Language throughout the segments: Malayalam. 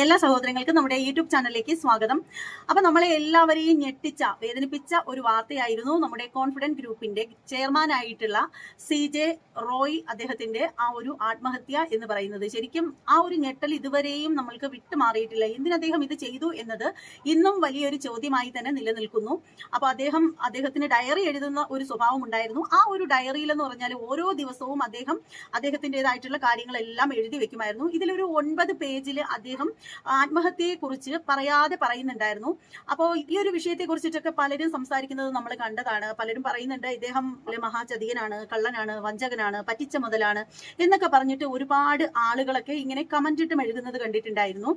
എല്ലാ സഹോദരങ്ങൾക്കും നമ്മുടെ യൂട്യൂബ് ചാനലിലേക്ക് സ്വാഗതം. അപ്പൊ നമ്മളെ എല്ലാവരെയും ഞെട്ടിച്ച വേദനിപ്പിച്ച ഒരു വാർത്തയായിരുന്നു നമ്മുടെ കോൺഫിഡന്റ് ഗ്രൂപ്പിന്റെ ചെയർമാൻ ആയിട്ടുള്ള CJ റോയ് അദ്ദേഹത്തിന്റെ ആ ഒരു ആത്മഹത്യ എന്ന് പറയുന്നത്. ശരിക്കും ആ ഒരു ഞെട്ടൽ ഇതുവരെയും നമ്മൾക്ക് വിട്ടുമാറിയിട്ടില്ല. എന്തിന് അദ്ദേഹം ഇത് ചെയ്തു എന്നത് ഇന്നും വലിയൊരു ചോദ്യമായി തന്നെ നിലനിൽക്കുന്നു. അപ്പൊ അദ്ദേഹത്തിന് ഡയറി എഴുതുന്ന ഒരു സ്വഭാവം ഉണ്ടായിരുന്നു. ആ ഒരു ഡയറിയിൽ എന്ന് പറഞ്ഞാൽ ഓരോ ദിവസവും അദ്ദേഹത്തിൻ്റെതായിട്ടുള്ള കാര്യങ്ങളെല്ലാം എഴുതി വെക്കുമായിരുന്നു. ഇതിലൊരു 9 പേജിൽ അദ്ദേഹം ആത്മഹത്യയെ കുറിച്ച് പറയാതെ പറയുന്നുണ്ടായിരുന്നു. അപ്പോൾ ഈ ഒരു വിഷയത്തെ കുറിച്ചിട്ടൊക്കെ പലരും സംസാരിക്കുന്നത് നമ്മൾ കണ്ടതാണ്. പലരും പറയുന്നുണ്ട് ഇദ്ദേഹം മഹാചതികനാണ്, കള്ളനാണ്, വഞ്ചകനാണ്, പറ്റിച്ച മുതലാണ് എന്നൊക്കെ പറഞ്ഞിട്ട് ഒരുപാട് ആളുകളൊക്കെ ഇങ്ങനെ കമന്റ് ഇട്ടും എഴുതുന്നത് കണ്ടിട്ടുണ്ടായിരുന്നു.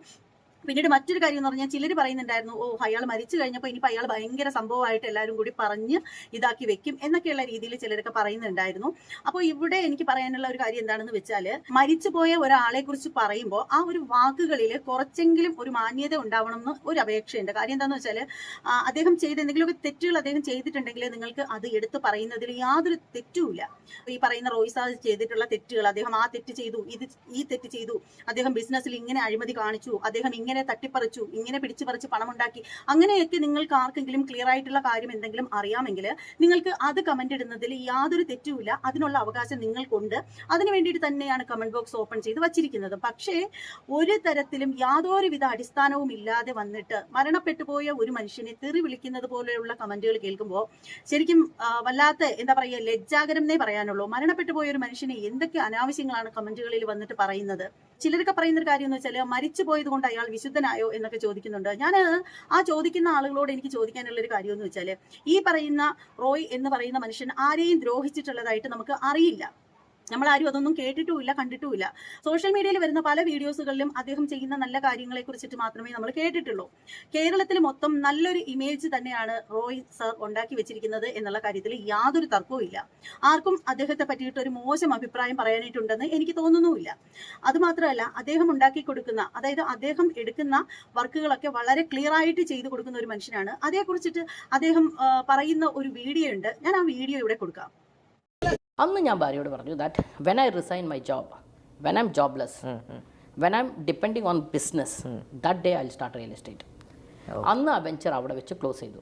പിന്നീട് മറ്റൊരു കാര്യം എന്ന് പറഞ്ഞാൽ ചിലർ പറയുന്നുണ്ടായിരുന്നു, അയാൾ മരിച്ചു കഴിഞ്ഞപ്പോൾ ഇനിയിപ്പോൾ അയാൾ ഭയങ്കര സംഭവമായിട്ട് എല്ലാവരും കൂടി പറഞ്ഞ് ഇതാക്കി വെക്കും എന്നൊക്കെയുള്ള രീതിയിൽ ചിലരൊക്കെ പറയുന്നുണ്ടായിരുന്നു. അപ്പോൾ ഇവിടെ എനിക്ക് പറയാനുള്ള ഒരു കാര്യം എന്താണെന്ന് വെച്ചാൽ, മരിച്ചുപോയ ഒരാളെ കുറിച്ച് പറയുമ്പോൾ ആ ഒരു വാക്കുകളിൽ കുറച്ചെങ്കിലും ഒരു മാന്യത ഉണ്ടാവണം എന്ന് ഒരു അപേക്ഷയുണ്ട്. കാര്യം എന്താണെന്ന് വെച്ചാൽ, അദ്ദേഹം ചെയ്ത എന്തെങ്കിലുമൊക്കെ തെറ്റുകൾ അദ്ദേഹം ചെയ്തിട്ടുണ്ടെങ്കിൽ നിങ്ങൾക്ക് അത് എടുത്ത് പറയുന്നതിൽ യാതൊരു തെറ്റുമില്ല. ഈ പറയുന്ന റോയ്സാ ചെയ്തിട്ടുള്ള തെറ്റുകൾ, അദ്ദേഹം ആ തെറ്റ് ചെയ്തു, ഈ തെറ്റ് ചെയ്തു, അദ്ദേഹം ബിസിനസ്സിൽ ഇങ്ങനെ അഴിമതി കാണിച്ചു, അദ്ദേഹം ഇങ്ങനെ തട്ടിപ്പറിച്ചു, ഇങ്ങനെ പിടിച്ചു പറിച്ച് പണമുണ്ടാക്കി, അങ്ങനെയൊക്കെ നിങ്ങൾക്ക് ആർക്കെങ്കിലും ക്ലിയർ ആയിട്ടുള്ള കാര്യം എന്തെങ്കിലും അറിയാമെങ്കിൽ നിങ്ങൾക്ക് അത് കമന്റ് ഇടുന്നതിൽ യാതൊരു തെറ്റുമില്ല. അതിനുള്ള അവകാശം നിങ്ങൾക്കുണ്ട്. അതിനു വേണ്ടിയിട്ട് തന്നെയാണ് കമന്റ് ബോക്സ് ഓപ്പൺ ചെയ്ത് വച്ചിരിക്കുന്നത്. പക്ഷേ ഒരു തരത്തിലും യാതൊരുവിധ അടിസ്ഥാനവും ഇല്ലാതെ വന്നിട്ട് മരണപ്പെട്ടു പോയ ഒരു മനുഷ്യനെ തെറി വിളിക്കുന്നത് പോലെയുള്ള കമന്റുകൾ കേൾക്കുമ്പോൾ ശരിക്കും വല്ലാത്ത എന്താ പറയുക, ലജ്ജാകരം എന്നേ പറയാനുള്ളൂ. മരണപ്പെട്ടു പോയ ഒരു മനുഷ്യനെ എന്തൊക്കെ അനാവശ്യങ്ങളാണ് കമന്റുകളിൽ വന്നിട്ട് പറയുന്നത്. ചിലരൊക്കെ പറയുന്ന ഒരു കാര്യം എന്ന് വെച്ചാൽ, മരിച്ചു പോയത് കൊണ്ട് അയാൾ വിശുദ്ധനായോ എന്നൊക്കെ ചോദിക്കുന്നുണ്ട്. ഞാൻ ആ ചോദിക്കുന്ന ആളുകളോട് എനിക്ക് ചോദിക്കാനുള്ള ഒരു കാര്യം എന്ന് വെച്ചാൽ, ഈ പറയുന്ന റോയ് എന്ന് പറയുന്ന മനുഷ്യൻ ആരെയും ദ്രോഹിച്ചിട്ടുള്ളതായിട്ട് നമുക്ക് അറിയില്ല. നമ്മളാരും അതൊന്നും കേട്ടിട്ടുമില്ല, കണ്ടിട്ടുമില്ല. സോഷ്യൽ മീഡിയയിൽ വരുന്ന പല വീഡിയോസുകളിലും അദ്ദേഹം ചെയ്യുന്ന നല്ല കാര്യങ്ങളെ കുറിച്ചിട്ട് മാത്രമേ നമ്മൾ കേട്ടിട്ടുള്ളൂ. കേരളത്തിൽ മൊത്തം നല്ലൊരു ഇമേജ് തന്നെയാണ് റോയ് സർ ഉണ്ടാക്കി വെച്ചിരിക്കുന്നത് എന്നുള്ള കാര്യത്തിൽ യാതൊരു തർക്കവും ഇല്ല. ആർക്കും അദ്ദേഹത്തെ പറ്റിയിട്ട് ഒരു മോശം അഭിപ്രായം പറയാനായിട്ടുണ്ടെന്ന് എനിക്ക് തോന്നുന്നുമില്ല. അതുമാത്രമല്ല, അദ്ദേഹം ഉണ്ടാക്കി കൊടുക്കുന്ന, അതായത് അദ്ദേഹം എടുക്കുന്ന വർക്കുകളൊക്കെ വളരെ ക്ലിയർ ആയിട്ട് ചെയ്തു കൊടുക്കുന്ന ഒരു മനുഷ്യനാണ്. അതേക്കുറിച്ചിട്ട് അദ്ദേഹം പറയുന്ന ഒരു വീഡിയോ ഉണ്ട്. ഞാൻ ആ വീഡിയോ ഇവിടെ കൊടുക്കാം. അന്ന് ഞാൻ ഭാര്യയോട് പറഞ്ഞു that when I resign my job, when I am jobless, when I am depending on business, that day I will start real estate. അന്ന് ആ വെഞ്ചർ അവിടെ വെച്ച് ക്ലോസ് ചെയ്തു.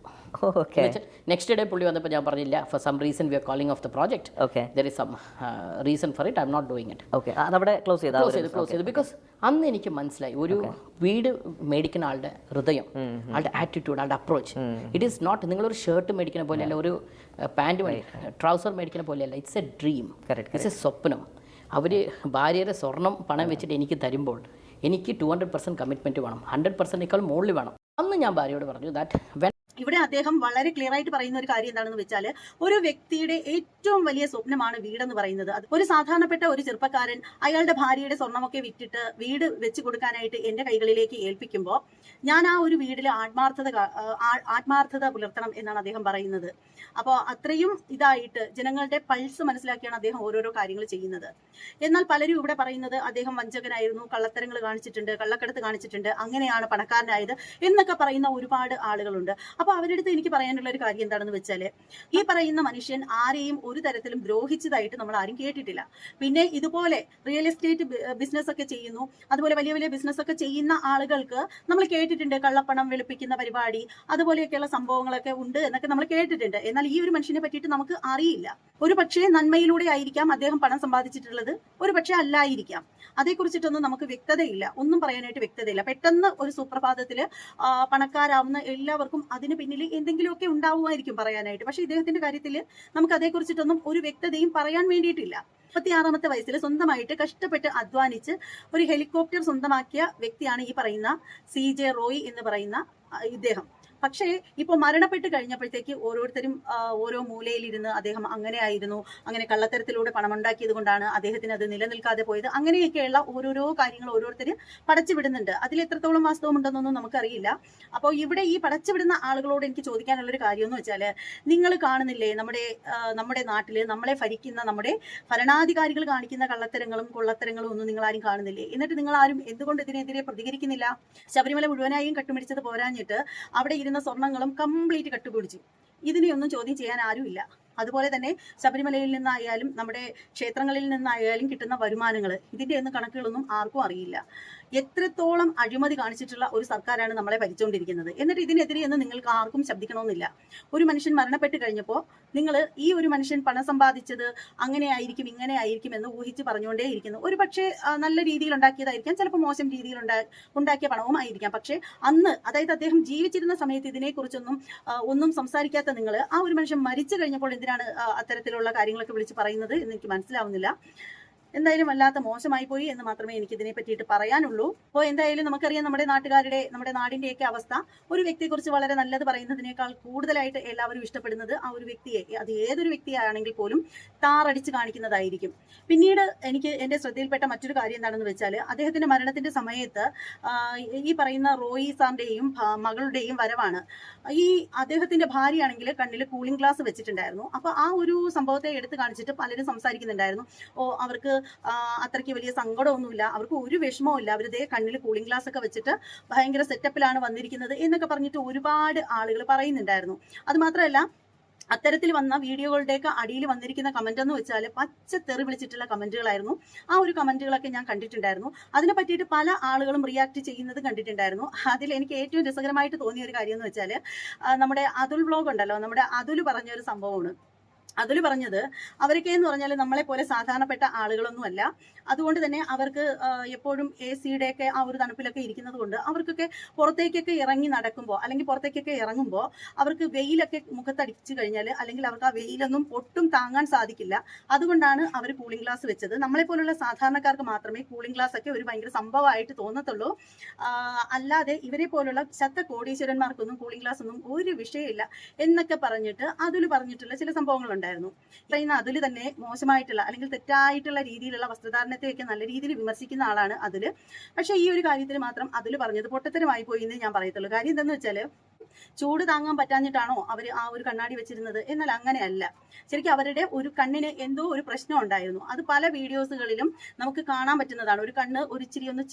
നെക്സ്റ്റ് ഡേ പുള്ളി വന്നപ്പോൾ ഞാൻ പറഞ്ഞില്ല, for some reason we are calling off the project, there is some reason for it, I am not doing it. അതവിടെ ക്ലോസ് ചെയ്തു. ബിക്കോസ് അന്ന് എനിക്ക് മനസ്സിലായി, ഒരു വീട് മേടിക്കുന്ന ആളുടെ ഹൃദയം, ആളുടെ ആറ്റിറ്റ്യൂഡ്, ആളുടെ അപ്രോച്ച്, ഇറ്റ് ഈസ് നോട്ട് നിങ്ങളൊരു ഷർട്ട് മേടിക്കുന്ന പോലെയല്ല, ഒരു പാൻറ് ട്രൗസർ മേടിക്കുന്ന പോലെയല്ല. It's A dream, it's A സ്വപ്നം. അവർ ഭാര്യയുടെ സ്വർണം പണം വെച്ചിട്ട് എനിക്ക് തരുമ്പോൾ എനിക്ക് 200% കമ്മിറ്റ്മെൻറ്റ് വേണം, 100%നേക്കാൾ മുകളിൽ വേണം. അന്ന് ഞാൻ ഭാര്യയോട് പറഞ്ഞു ദാറ്റ് ഇവിടെ അദ്ദേഹം വളരെ ക്ലിയർ ആയിട്ട് പറയുന്ന ഒരു കാര്യം എന്താണെന്ന് വെച്ചാൽ, ഒരു വ്യക്തിയുടെ ഏറ്റവും വലിയ സ്വപ്നമാണ് വീടെന്ന് പറയുന്നത്. അത് ഒരു സാധാരണപ്പെട്ട ഒരു ചെറുപ്പക്കാരൻ അയാളുടെ ഭാര്യയുടെ സ്വർണ്ണമൊക്കെ വിറ്റിട്ട് വീട് വെച്ച് കൊടുക്കാനായിട്ട് എൻ്റെ കൈകളിലേക്ക് ഏൽപ്പിക്കുമ്പോൾ ഞാൻ ആ ഒരു വീട്ടിൽ ആത്മാർത്ഥത പുലർത്തണം എന്നാണ് അദ്ദേഹം പറയുന്നത്. അപ്പോൾ അത്രയും ഇതായിട്ട് ജനങ്ങളുടെ പൾസ് മനസ്സിലാക്കിയാണ് അദ്ദേഹം ഓരോരോ കാര്യങ്ങൾ ചെയ്യുന്നത്. എന്നാൽ പലരും ഇവിടെ പറയുന്നത് അദ്ദേഹം വഞ്ചകനായിരുന്നു, കള്ളത്തരങ്ങൾ കാണിച്ചിട്ടുണ്ട്, കള്ളക്കടത്ത് കാണിച്ചിട്ടുണ്ട്, അങ്ങനെയാണ് പണക്കാരനായത് എന്നൊക്കെ പറയുന്ന ഒരുപാട് ആളുകളുണ്ട്. അപ്പൊ അവരുടെ അടുത്ത് എനിക്ക് പറയാനുള്ള ഒരു കാര്യം എന്താണെന്ന് വെച്ചാൽ, ഈ പറയുന്ന മനുഷ്യൻ ആരെയും ഒരു തരത്തിലും ദ്രോഹിച്ചതായിട്ട് നമ്മൾ ആരും കേട്ടിട്ടില്ല. പിന്നെ ഇതുപോലെ റിയൽ എസ്റ്റേറ്റ് ബിസിനസ് ഒക്കെ ചെയ്യുന്നു, അതുപോലെ വലിയ വലിയ ബിസിനസ് ഒക്കെ ചെയ്യുന്ന ആളുകൾക്ക് നമ്മൾ കേട്ടിട്ടുണ്ട് കള്ളപ്പണം വെളുപ്പിക്കുന്ന പരിപാടി, അതുപോലെയൊക്കെയുള്ള സംഭവങ്ങളൊക്കെ ഉണ്ട് എന്നൊക്കെ നമ്മൾ കേട്ടിട്ടുണ്ട്. എന്നാൽ ഈ ഒരു മനുഷ്യനെ പറ്റിയിട്ട് നമുക്ക് അറിയില്ല. ഒരു പക്ഷേ നന്മയിലൂടെ ആയിരിക്കാം അദ്ദേഹം പണം സമ്പാദിച്ചിട്ടുള്ളത്, ഒരു പക്ഷേ അല്ലായിരിക്കാം. അതേക്കുറിച്ചിട്ടൊന്നും നമുക്ക് വ്യക്തതയില്ല, ഒന്നും പറയാനായിട്ട് വ്യക്തതയില്ല. പെട്ടെന്ന് ഒരു സുപ്രഭാതത്തിൽ പണക്കാരാവുന്ന എല്ലാവർക്കും അതിന് പിന്നിൽ എന്തെങ്കിലുമൊക്കെ ഉണ്ടാവുമായിരിക്കും പറയാനായിട്ട്. പക്ഷെ ഇദ്ദേഹത്തിന്റെ കാര്യത്തിൽ നമുക്ക് അതേക്കുറിച്ചിട്ടൊന്നും ഒരു വ്യക്തതയും പറയാൻ വേണ്ടിയിട്ടില്ല. 36-ാമത്തെ വയസ്സിൽ സ്വന്തമായിട്ട് കഷ്ടപ്പെട്ട് അധ്വാനിച്ച് ഒരു ഹെലികോപ്റ്റർ സ്വന്തമാക്കിയ വ്യക്തിയാണ് ഈ പറയുന്ന CJ റോയ് എന്ന് പറയുന്ന ഇദ്ദേഹം. പക്ഷേ ഇപ്പോൾ മരണപ്പെട്ട് കഴിഞ്ഞപ്പോഴത്തേക്ക് ഓരോരുത്തരും ഓരോ മൂലയിലിരുന്ന് അദ്ദേഹം അങ്ങനെ ആയിരുന്നു, അങ്ങനെ കള്ളത്തരത്തിലൂടെ പണമുണ്ടാക്കിയത് കൊണ്ടാണ് അദ്ദേഹത്തിന് അത് നിലനിൽക്കാതെ പോയത്, അങ്ങനെയൊക്കെയുള്ള ഓരോരോ കാര്യങ്ങൾ ഓരോരുത്തർ പടച്ചുവിടുന്നുണ്ട്. അതിൽ എത്രത്തോളം വാസ്തവം ഉണ്ടെന്നൊന്നും നമുക്കറിയില്ല. അപ്പോൾ ഇവിടെ ഈ പടച്ചുവിടുന്ന ആളുകളോട് എനിക്ക് ചോദിക്കാനുള്ളൊരു കാര്യം എന്ന് വെച്ചാൽ, നിങ്ങൾ കാണുന്നില്ലേ നമ്മുടെ നാട്ടിൽ നമ്മളെ ഭരിക്കുന്ന നമ്മുടെ ഭരണാധികാരികൾ കാണിക്കുന്ന കള്ളത്തരങ്ങളും കൊള്ളത്തരങ്ങളും ഒന്നും നിങ്ങൾ ആരും കാണുന്നില്ലേ? എന്നിട്ട് നിങ്ങൾ ആരും എന്തുകൊണ്ട് ഇതിനെതിരെ പ്രതികരിക്കുന്നില്ല? ശബരിമല മുഴുവനായും കട്ടുപിടിച്ചത് പോരാഞ്ഞിട്ട് അവിടെ ഇരുന്ന സ്വർണ്ണങ്ങളും കംപ്ലീറ്റ് കട്ടുപിടിച്ചു. ഇതിനെയൊന്നും ചോദ്യം ചെയ്യാൻ ആരുമില്ല. അതുപോലെ തന്നെ ശബരിമലയിൽ നിന്നായാലും നമ്മുടെ ക്ഷേത്രങ്ങളിൽ നിന്നായാലും കിട്ടുന്ന വരുമാനങ്ങൾ, ഇതിന്റെ ഒന്നും കണക്കുകളൊന്നും ആർക്കും അറിയില്ല. എത്രത്തോളം അഴിമതി കാണിച്ചിട്ടുള്ള ഒരു സർക്കാരാണ് നമ്മളെ ഭരിച്ചുകൊണ്ടിരിക്കുന്നത്. എന്നിട്ട് ഇതിനെതിരെ ഒന്നും നിങ്ങൾക്ക് ആർക്കും ശബ്ദിക്കണമെന്നില്ല. ഒരു മനുഷ്യൻ മരണപ്പെട്ട് കഴിഞ്ഞപ്പോൾ നിങ്ങൾ ഈ ഒരു മനുഷ്യൻ പണം സമ്പാദിച്ചത് അങ്ങനെ ആയിരിക്കും ഇങ്ങനെ ആയിരിക്കും എന്ന് ഊഹിച്ച് പറഞ്ഞുകൊണ്ടേ ഇരിക്കുന്നു. ഒരു പക്ഷേ നല്ല രീതിയിൽ ഉണ്ടാക്കിയതായിരിക്കാം, ചിലപ്പോൾ മോശം രീതിയിൽ ഉണ്ടാക്കിയ പണവും ആയിരിക്കാം. പക്ഷേ അന്ന്, അതായത് അദ്ദേഹം ജീവിച്ചിരുന്ന സമയത്ത് ഇതിനെക്കുറിച്ചൊന്നും ഒന്നും സംസാരിക്കാത്ത നിങ്ങൾ ആ ഒരു മനുഷ്യൻ മരിച്ചു കഴിഞ്ഞപ്പോൾ എന്തിനാണ് അത്തരത്തിലുള്ള കാര്യങ്ങളൊക്കെ വിളിച്ച് പറയുന്നത് എന്ന് എനിക്ക് മനസ്സിലാവുന്നില്ല. എന്തായാലും വല്ലാത്ത മോശമായി പോയി എന്ന് മാത്രമേ എനിക്ക് ഇതിനെ പറ്റിയിട്ട് പറയാനുള്ളൂ. അപ്പോൾ എന്തായാലും നമുക്കറിയാം നമ്മുടെ നാടിന്റെയൊക്കെ അവസ്ഥ. ഒരു വ്യക്തിയെക്കുറിച്ച് വളരെ നല്ലത് പറയുന്നതിനേക്കാൾ കൂടുതലായിട്ട് എല്ലാവരും ഇഷ്ടപ്പെടുന്നത് ആ ഒരു വ്യക്തിയെ, അത് ഏതൊരു വ്യക്തിയാണെങ്കിൽ പോലും താറടിച്ച് കാണിക്കുന്നതായിരിക്കും. പിന്നീട് എനിക്ക് എന്റെ ശ്രദ്ധയിൽപ്പെട്ട മറ്റൊരു കാര്യം എന്താണെന്ന് വെച്ചാൽ, അദ്ദേഹത്തിന്റെ മരണത്തിന്റെ സമയത്ത് ഈ പറയുന്ന റോയി സാറിന്റെയും മകളുടെയും വരവാണ്. ഈ അദ്ദേഹത്തിന്റെ ഭാര്യയാണെങ്കിൽ കണ്ണിൽ കൂളിംഗ് ഗ്ലാസ് വെച്ചിട്ടുണ്ടായിരുന്നു. അപ്പൊ ആ ഒരു സംഭവത്തെ എടുത്തു കാണിച്ചിട്ട് പലരും സംസാരിക്കുന്നുണ്ടായിരുന്നു. അവർക്ക് അത്രയ്ക്ക് വലിയ സങ്കടമൊന്നുമില്ല, അവർക്ക് ഒരു വിഷമവും ഇല്ല, അവരിതേ കണ്ണിൽ കൂളിംഗ് ഗ്ലാസ് ഒക്കെ വെച്ചിട്ട് ഭയങ്കര സെറ്റപ്പിലാണ് വന്നിരിക്കുന്നത് എന്നൊക്കെ പറഞ്ഞിട്ട് ഒരുപാട് ആളുകൾ പറയുന്നുണ്ടായിരുന്നു. അത് മാത്രമല്ല, അത്തരത്തിൽ വന്ന വീഡിയോകളുടെയൊക്കെ അടിയിൽ വന്നിരിക്കുന്ന കമന്റ് എന്ന് വെച്ചാൽ പച്ച തെറി വിളിച്ചിട്ടുള്ള കമന്റുകളായിരുന്നു. ആ ഒരു കമന്റുകളൊക്കെ ഞാൻ കണ്ടിട്ടുണ്ടായിരുന്നു. അതിനെ പറ്റിയിട്ട് പല ആളുകളും റിയാക്ട് ചെയ്യുന്നത് കണ്ടിട്ടുണ്ടായിരുന്നു. അതിൽ എനിക്ക് ഏറ്റവും രസകരമായിട്ട് തോന്നിയ ഒരു കാര്യം എന്ന് വെച്ചാൽ, നമ്മുടെ അതുൽ വ്ലോഗ് ഉണ്ടല്ലോ, നമ്മുടെ അതുൽ പറഞ്ഞൊരു സംഭവമാണ്. അതിൽ പറഞ്ഞത്, അവരൊക്കെ എന്ന് പറഞ്ഞാൽ നമ്മളെ പോലെ സാധാരണപ്പെട്ട ആളുകളൊന്നുമല്ല. അതുകൊണ്ട് തന്നെ അവർക്ക് എപ്പോഴും AC-യുടെ ഒക്കെ ആ ഒരു തണുപ്പിലൊക്കെ ഇരിക്കുന്നത് കൊണ്ട് അവർക്കൊക്കെ പുറത്തേക്കൊക്കെ ഇറങ്ങി നടക്കുമ്പോൾ അല്ലെങ്കിൽ പുറത്തേക്കൊക്കെ ഇറങ്ങുമ്പോൾ അവർക്ക് വെയിലൊക്കെ മുഖത്തടിച്ചു കഴിഞ്ഞാൽ അല്ലെങ്കിൽ അവർക്ക് ആ വെയിലൊന്നും ഒട്ടും താങ്ങാൻ സാധിക്കില്ല. അതുകൊണ്ടാണ് അവർ കൂളിംഗ് ഗ്ലാസ് വെച്ചത്. നമ്മളെ പോലുള്ള സാധാരണക്കാർക്ക് മാത്രമേ കൂളിംഗ് ഗ്ലാസ് ഒക്കെ ഒരു ഭയങ്കര സംഭവമായിട്ട് തോന്നത്തുള്ളൂ. അല്ലാതെ ഇവരെ പോലുള്ള ശത്ത കോടീശ്വരന്മാർക്കൊന്നും കൂളിംഗ് ഗ്ലാസ് ഒന്നും ഒരു വിഷയമില്ല എന്നൊക്കെ പറഞ്ഞിട്ട് അതിൽ പറഞ്ഞിട്ടുള്ള ചില സംഭവങ്ങളുണ്ട്. അതിൽ തന്നെ മോശമായിട്ടുള്ള അല്ലെങ്കിൽ തെറ്റായിട്ടുള്ള രീതിയിലുള്ള വസ്ത്രധാരണത്തെയൊക്കെ നല്ല രീതിയിൽ വിമർശിക്കുന്ന ആളാണ് അതില്. പക്ഷെ ഈ ഒരു കാര്യത്തിൽ മാത്രം അതിൽ പറഞ്ഞത് പൊട്ടത്തരമായി പോയി എന്ന് ഞാൻ പറയത്തുള്ളൂ. കാര്യം എന്താണെന്ന് വെച്ചാൽ, ചൂട് താങ്ങാൻ പറ്റാഞ്ഞിട്ടാണോ അവർ ആ ഒരു കണ്ണാടി വെച്ചിരുന്നത്? എന്നാൽ അങ്ങനെയല്ല. ശരിക്കും അവരുടെ ഒരു കണ്ണിന് എന്തോ ഒരു പ്രശ്നം ഉണ്ടായിരുന്നു. അത് പല വീഡിയോസുകളിലും നമുക്ക് കാണാൻ പറ്റുന്നതാണ്. ഒരു കണ്ണ് ഒരിച്ചിരി ഒന്ന്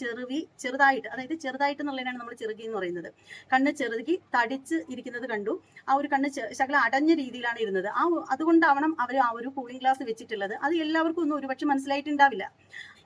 ചെറുതായിട്ട്, അതായത് ചെറുതായിട്ട് എന്നുള്ളതിനാണ് നമ്മൾ ചെറുകി എന്ന് പറയുന്നത്. കണ്ണ് ചെറുകി തടിച്ച് ഇരിക്കുന്നത് കണ്ടു. ആ ഒരു കണ്ണ് ശകലം അടഞ്ഞ രീതിയിലാണ് ഇരുന്നത്. അതുകൊണ്ടാവണം അവർ ആ ഒരു കൂളിംഗ് ഗ്ലാസ് വെച്ചിട്ടുള്ളത്. അത് എല്ലാവർക്കും ഒന്നും ഒരുപക്ഷെ മനസ്സിലായിട്ടുണ്ടാവില്ല.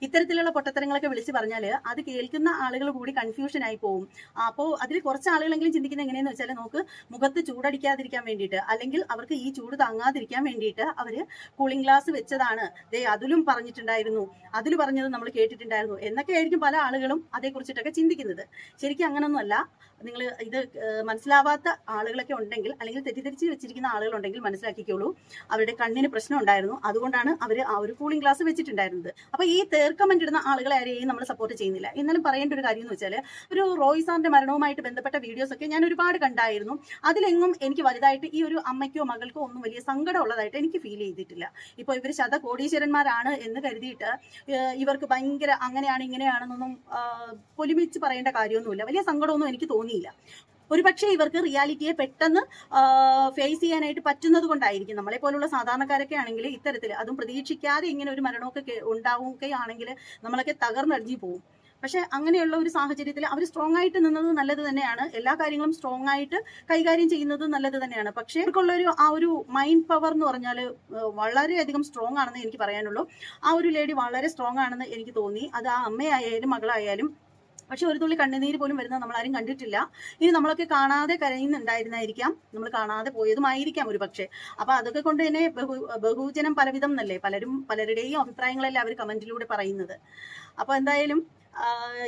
ഇത്തരത്തിലുള്ള പൊട്ടത്തരങ്ങളൊക്കെ വിളിച്ച് പറഞ്ഞാൽ അത് കേൾക്കുന്ന ആളുകൾ കൂടി കൺഫ്യൂഷൻ ആയി പോകും. അപ്പോൾ അതിൽ കുറച്ച് ആളുകളെങ്കിലും ചിന്തിക്കുന്നത് എങ്ങനെയെന്ന് വെച്ചാൽ, നമുക്ക് മുഖത്ത് ചൂടടിക്കാതിരിക്കാൻ വേണ്ടിയിട്ട് അല്ലെങ്കിൽ അവർക്ക് ഈ ചൂട് താങ്ങാതിരിക്കാൻ വേണ്ടിയിട്ട് അവര് കൂളിംഗ് ഗ്ലാസ് വെച്ചതാണ്, അതിലും പറഞ്ഞിട്ടുണ്ടായിരുന്നു, അതിൽ പറഞ്ഞത് നമ്മൾ കേട്ടിട്ടുണ്ടായിരുന്നു എന്നൊക്കെ ആയിരിക്കും പല ആളുകളും അതേക്കുറിച്ചിട്ടൊക്കെ ചിന്തിക്കുന്നത്. ശരിക്കും അങ്ങനൊന്നുമല്ല. നിങ്ങൾ ഇത് മനസ്സിലാവാത്ത ആളുകളൊക്കെ ഉണ്ടെങ്കിൽ അല്ലെങ്കിൽ തെറ്റിദ്ധരിച്ച് വെച്ചിരിക്കുന്ന ആളുകളുണ്ടെങ്കിൽ മനസ്സിലാക്കിക്കോളൂ. അവരുടെ കണ്ണിന് പ്രശ്നം ഉണ്ടായിരുന്നു, അതുകൊണ്ടാണ് അവർ ആ ഒരു കൂളിംഗ് ഗ്ലാസ് വെച്ചിട്ടുണ്ടായിരുന്നത്. അപ്പൊ ഈ കമന്റ് ഇടുന്ന ആളുകളെ ആരെയും നമ്മൾ സപ്പോർട്ട് ചെയ്യുന്നില്ല. എന്നാലും പറയേണ്ട ഒരു കാര്യം എന്ന് വെച്ചാൽ, ഒരു റോയ് സാറിന്റെ മരണവുമായിട്ട് ബന്ധപ്പെട്ട വീഡിയോസ് ഒക്കെ ഞാൻ ഒരുപാട് കണ്ടായിരുന്നു. അതിലെങ്ങും എനിക്ക് വലുതായിട്ട് ഈ ഒരു അമ്മയ്ക്കോ മകൾക്കോ ഒന്നും വലിയ സങ്കടം ഉള്ളതായിട്ട് എനിക്ക് ഫീൽ ചെയ്തിട്ടില്ല. ഇപ്പൊ ഇവർ ശത കോടീശ്വരന്മാരാണ് എന്ന് കരുതിയിട്ട് ഇവർക്ക് ഭയങ്കര അങ്ങനെയാണ് ഇങ്ങനെയാണെന്നൊന്നും പൊലിമിച്ച് പറയേണ്ട കാര്യമൊന്നുമില്ല. വലിയ സങ്കടമൊന്നും എനിക്ക് തോന്നിയില്ല. ഒരുപക്ഷെ ഇവർക്ക് റിയാലിറ്റിയെ പെട്ടെന്ന് ഫേസ് ചെയ്യാനായിട്ട് പറ്റുന്നത് കൊണ്ടായിരിക്കും. നമ്മളെ പോലുള്ള സാധാരണക്കാരൊക്കെ ആണെങ്കിൽ ഇത്തരത്തിൽ, അതും പ്രതീക്ഷിക്കാതെ ഇങ്ങനെ ഒരു മരണമൊക്കെ ഉണ്ടാവുകയാണെങ്കിൽ നമ്മളൊക്കെ തകർന്നടിഞ്ഞു പോകും. പക്ഷെ അങ്ങനെയുള്ള ഒരു സാഹചര്യത്തിൽ അവർ സ്ട്രോങ് ആയിട്ട് നിന്നത് നല്ലത് തന്നെയാണ്. എല്ലാ കാര്യങ്ങളും സ്ട്രോങ് ആയിട്ട് കൈകാര്യം ചെയ്യുന്നത് നല്ലത് തന്നെയാണ്. പക്ഷെ ഇവർക്കുള്ളൊരു ആ ഒരു മൈൻഡ് പവർ എന്ന് പറഞ്ഞാൽ വളരെയധികം സ്ട്രോങ് ആണെന്ന് എനിക്ക് പറയാനുള്ളൂ. ആ ഒരു ലേഡി വളരെ സ്ട്രോങ് ആണെന്ന് എനിക്ക് തോന്നി. അത് ആ അമ്മയായാലും മകളായാലും. പക്ഷെ ഒരു തുള്ളി കണ്ണുനീര് പോലും വരുന്നത് നമ്മളാരും കണ്ടിട്ടില്ല. ഇനി നമ്മളൊക്കെ കാണാതെ കരയുന്നുണ്ടായിരുന്നായിരിക്കാം, നമ്മൾ കാണാതെ പോയതുമായിരിക്കാം ഒരു പക്ഷേ. അപ്പൊ അതൊക്കെ കൊണ്ട് തന്നെ ബഹുജനം പലവിധം എന്നല്ലേ പലരുടെയും അഭിപ്രായങ്ങളല്ലേ അവർ കമന്റിലൂടെ പറയുന്നത്. അപ്പൊ എന്തായാലും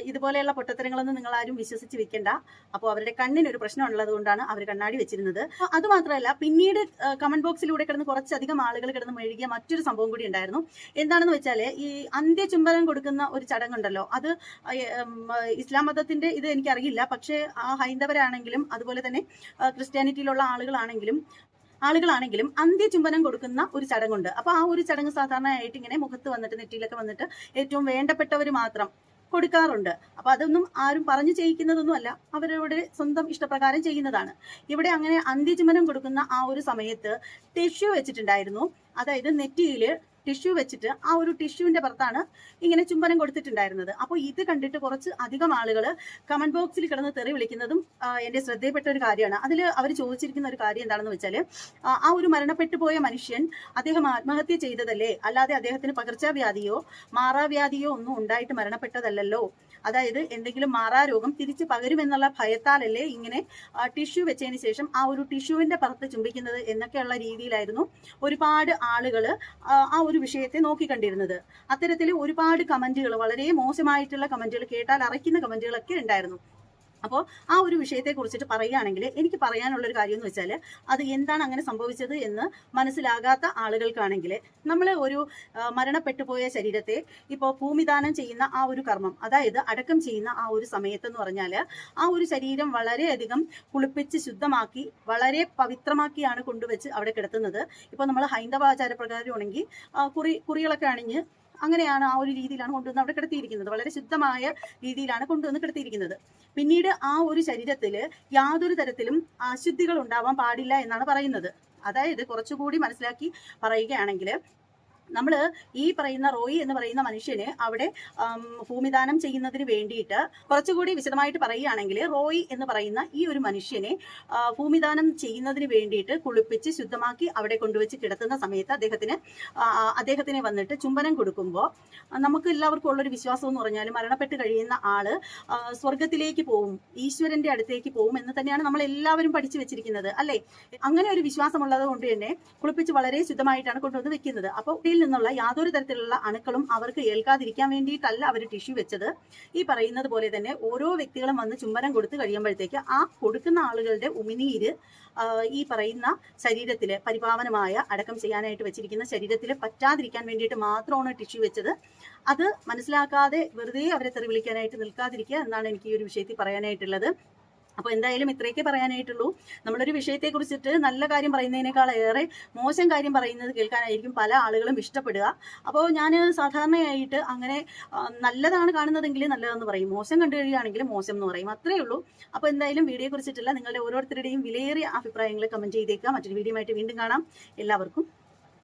ഇതുപോലെയുള്ള പൊട്ടത്തരങ്ങളൊന്നും നിങ്ങൾ ആരും വിശ്വസിച്ച് വെക്കണ്ട. അപ്പോൾ അവരുടെ കണ്ണിനൊരു പ്രശ്നം ഉള്ളത് കൊണ്ടാണ് അവർ കണ്ണാടി വെച്ചിരുന്നത്. അത് മാത്രമല്ല, പിന്നീട് കമന്റ് ബോക്സിലൂടെ കിടന്ന് കുറച്ചധികം ആളുകൾ കിടന്ന് മെഴുകിയ മറ്റൊരു സംഭവം കൂടി ഉണ്ടായിരുന്നു. എന്താണെന്ന് വെച്ചാൽ, ഈ അന്ത്യചുംബനം കൊടുക്കുന്ന ഒരു ചടങ്ങുണ്ടല്ലോ, അത് ഇസ്ലാം മതത്തിന്റെ ഇത് എനിക്കറിയില്ല. പക്ഷേ ആ ഹൈന്ദവരാണെങ്കിലും അതുപോലെ തന്നെ ക്രിസ്ത്യാനിറ്റിയിലുള്ള ആളുകളാണെങ്കിലും അന്ത്യചുംബനം കൊടുക്കുന്ന ഒരു ചടങ്ങുണ്ട്. അപ്പൊ ആ ഒരു ചടങ്ങ് സാധാരണയായിട്ട് ഇങ്ങനെ മുഖത്ത് വന്നിട്ട് നെറ്റിയിലൊക്കെ വന്നിട്ട് ഏറ്റവും വേണ്ടപ്പെട്ടവർ മാത്രം കൊടുക്കാറുണ്ട്. അപ്പൊ അതൊന്നും ആരും പറഞ്ഞു ചെയ്യിക്കുന്നതൊന്നും അല്ല, അവരവരുടെ സ്വന്തം ഇഷ്ടപ്രകാരം ചെയ്യുന്നതാണ്. ഇവിടെ അങ്ങനെ അന്ത്യചുംബനം കൊടുക്കുന്ന ആ ഒരു സമയത്ത് ടിഷ്യൂ വെച്ചിട്ടുണ്ടായിരുന്നു. അതായത് നെറ്റിയിൽ ടിഷ്യൂ വെച്ചിട്ട് ആ ഒരു ടിഷ്യൂവിന്റെ പുറത്താണ് ഇങ്ങനെ ചുംബനം കൊടുത്തിട്ടുണ്ടായിരുന്നത്. അപ്പോൾ ഇത് കണ്ടിട്ട് കുറച്ച് അധികം ആളുകൾ കമന്റ് ബോക്സിൽ കിടന്ന് തെറി വിളിക്കുന്നതും എന്റെ ശ്രദ്ധയിൽപ്പെട്ട ഒരു കാര്യമാണ്. അതിൽ അവർ ചോദിച്ചിരിക്കുന്ന ഒരു കാര്യം എന്താണെന്ന് വെച്ചാൽ, ആ ഒരു മരണപ്പെട്ടു പോയ മനുഷ്യൻ അദ്ദേഹം ആത്മഹത്യ ചെയ്തതല്ലേ, അല്ലാതെ അദ്ദേഹത്തിന് പകർച്ചവ്യാധിയോ മാറാവ്യാധിയോ ഒന്നും ഉണ്ടായിട്ട് മരണപ്പെട്ടതല്ലല്ലോ, അതായത് എന്തെങ്കിലും മാറാരോഗം തിരിച്ച് പകരുമെന്നുള്ള ഭയത്താലല്ലേ ഇങ്ങനെ ടിഷ്യൂ വെച്ചതിന് ശേഷം ആ ഒരു ടിഷ്യൂവിന്റെ പുറത്ത് ചുംബിക്കുന്നത് എന്നൊക്കെയുള്ള രീതിയിലായിരുന്നു ഒരുപാട് ആളുകൾ ആ ഒരു വിഷയത്തെ നോക്കിക്കണ്ടിരുന്നത്. അത്തരത്തിൽ ഒരുപാട് കമന്റുകൾ, വളരെ മോശമായിട്ടുള്ള കമന്റുകൾ, കേട്ടാൽ അറയ്ക്കുന്ന കമന്റുകളൊക്കെ ഉണ്ടായിരുന്നു. അപ്പോൾ ആ ഒരു വിഷയത്തെ കുറിച്ചിട്ട് പറയുകയാണെങ്കിൽ എനിക്ക് പറയാനുള്ളൊരു കാര്യം എന്ന് വെച്ചാൽ, അത് എന്താണ് അങ്ങനെ സംഭവിച്ചത് എന്ന് മനസ്സിലാകാത്ത ആളുകൾക്കാണെങ്കിൽ, നമ്മൾ ഒരു മരണപ്പെട്ടു പോയ ശരീരത്തെ ഇപ്പോൾ ഭൂമിദാനം ചെയ്യുന്ന ആ ഒരു കർമ്മം, അതായത് അടക്കം ചെയ്യുന്ന ആ ഒരു സമയത്തെന്ന് പറഞ്ഞാൽ, ആ ഒരു ശരീരം വളരെയധികം കുളിപ്പിച്ച് ശുദ്ധമാക്കി വളരെ പവിത്രമാക്കിയാണ് കൊണ്ടുവച്ച് അവിടെ കിടത്തുന്നത്. ഇപ്പോൾ നമ്മൾ ഹൈന്ദവാചാരപ്രകാരമാണെങ്കിൽ കുറികളൊക്കെ അണിഞ്ഞ് അങ്ങനെയാണ് ആ ഒരു രീതിയിലാണ് കൊണ്ടുവന്ന് അവിടെ കിടത്തിയിരിക്കുന്നത്. വളരെ ശുദ്ധമായ രീതിയിലാണ് കൊണ്ടുവന്ന് കിടത്തിയിരിക്കുന്നത്. പിന്നീട് ആ ഒരു ശരീരത്തിൽ യാതൊരു തരത്തിലും അശുദ്ധികൾ ഉണ്ടാവാൻ പാടില്ല എന്നാണ് പറയുന്നത്. അതായത് കുറച്ചുകൂടി മനസ്സിലാക്കി പറയുകയാണെങ്കിൽ, നമ്മൾ ഈ പറയുന്ന റോയി എന്ന് പറയുന്ന മനുഷ്യന് അവിടെ ഭൂമിദാനം ചെയ്യുന്നതിന് വേണ്ടിയിട്ട്, കുറച്ചുകൂടി വിശദമായിട്ട് പറയുകയാണെങ്കിൽ, റോയി എന്ന് പറയുന്ന ഈ ഒരു മനുഷ്യനെ ഭൂമിദാനം ചെയ്യുന്നതിന് വേണ്ടിയിട്ട് കുളിപ്പിച്ച് ശുദ്ധമാക്കി അവിടെ കൊണ്ടുവച്ച് കിടത്തുന്ന സമയത്ത് അദ്ദേഹത്തിനെ വന്നിട്ട് ചുംബനം കൊടുക്കുമ്പോൾ നമുക്ക് എല്ലാവർക്കും ഉള്ളൊരു വിശ്വാസം എന്ന് പറഞ്ഞാൽ, മരണപ്പെട്ട് കഴിയുന്ന ആള് സ്വർഗത്തിലേക്ക് പോവും, ഈശ്വരന്റെ അടുത്തേക്ക് പോവും എന്ന് തന്നെയാണ് നമ്മൾ എല്ലാവരും പഠിച്ചു വെച്ചിരിക്കുന്നത്, അല്ലേ? അങ്ങനെ ഒരു വിശ്വാസമുള്ളത് കൊണ്ട് തന്നെ കുളിപ്പിച്ച് വളരെ ശുദ്ധമായിട്ടാണ് കൊണ്ടുവന്ന് വെക്കുന്നത്. അപ്പോൾ നിന്നുള്ള യാതൊരു തരത്തിലുള്ള അണുക്കളും അവർക്ക് ഏൽക്കാതിരിക്കാൻ വേണ്ടിയിട്ടല്ല അവർ ടിഷ്യൂ വെച്ചത്. ഈ പറയുന്നത് പോലെ തന്നെ ഓരോ വ്യക്തികളും വന്ന് ചുംബനം കൊടുത്ത് കഴിയുമ്പോഴത്തേക്ക് ആ കൊടുക്കുന്ന ആളുകളുടെ ഉമിനീര് ഈ പറയുന്ന ശരീരത്തിൽ പരിപാവനമായ അടക്കം ചെയ്യാനായിട്ട് വെച്ചിരിക്കുന്ന ശരീരത്തിൽ പറ്റാതിരിക്കാൻ വേണ്ടിയിട്ട് മാത്രമാണ് ടിഷ്യൂ വെച്ചത്. അത് മനസ്സിലാക്കാതെ വെറുതെ അവരെ തെറി വിളിക്കാനായിട്ട് നിൽക്കാതിരിക്കുക എന്നാണ് എനിക്ക് ഈ ഒരു വിഷയത്തിൽ പറയാനായിട്ടുള്ളത്. അപ്പോൾ എന്തായാലും ഇത്രയൊക്കെ പറയാനായിട്ടുള്ളൂ. നമ്മളൊരു വിഷയത്തെ കുറിച്ചിട്ട് നല്ല കാര്യം പറയുന്നതിനേക്കാൾ ഏറെ മോശം കാര്യം പറയുന്നത് കേൾക്കാനായിരിക്കും പല ആളുകളും ഇഷ്ടപ്പെടുക. അപ്പോൾ ഞാൻ സാധാരണയായിട്ട് അങ്ങനെ നല്ലതാണ് കാണുന്നതെങ്കിൽ നല്ലതെന്ന് പറയും, മോശം കണ്ടു കഴിയുകയാണെങ്കിൽ മോശം എന്ന് പറയും, അത്രയേ ഉള്ളൂ. അപ്പോൾ എന്തായാലും വീഡിയോ കുറിച്ചിട്ടുള്ള നിങ്ങളുടെ ഓരോരുത്തരുടെയും വിലയേറിയ അഭിപ്രായങ്ങൾ കമന്റ് ചെയ്തേക്കാം. മറ്റൊരു വീഡിയോ ആയിട്ട് വീണ്ടും കാണാം. എല്ലാവർക്കും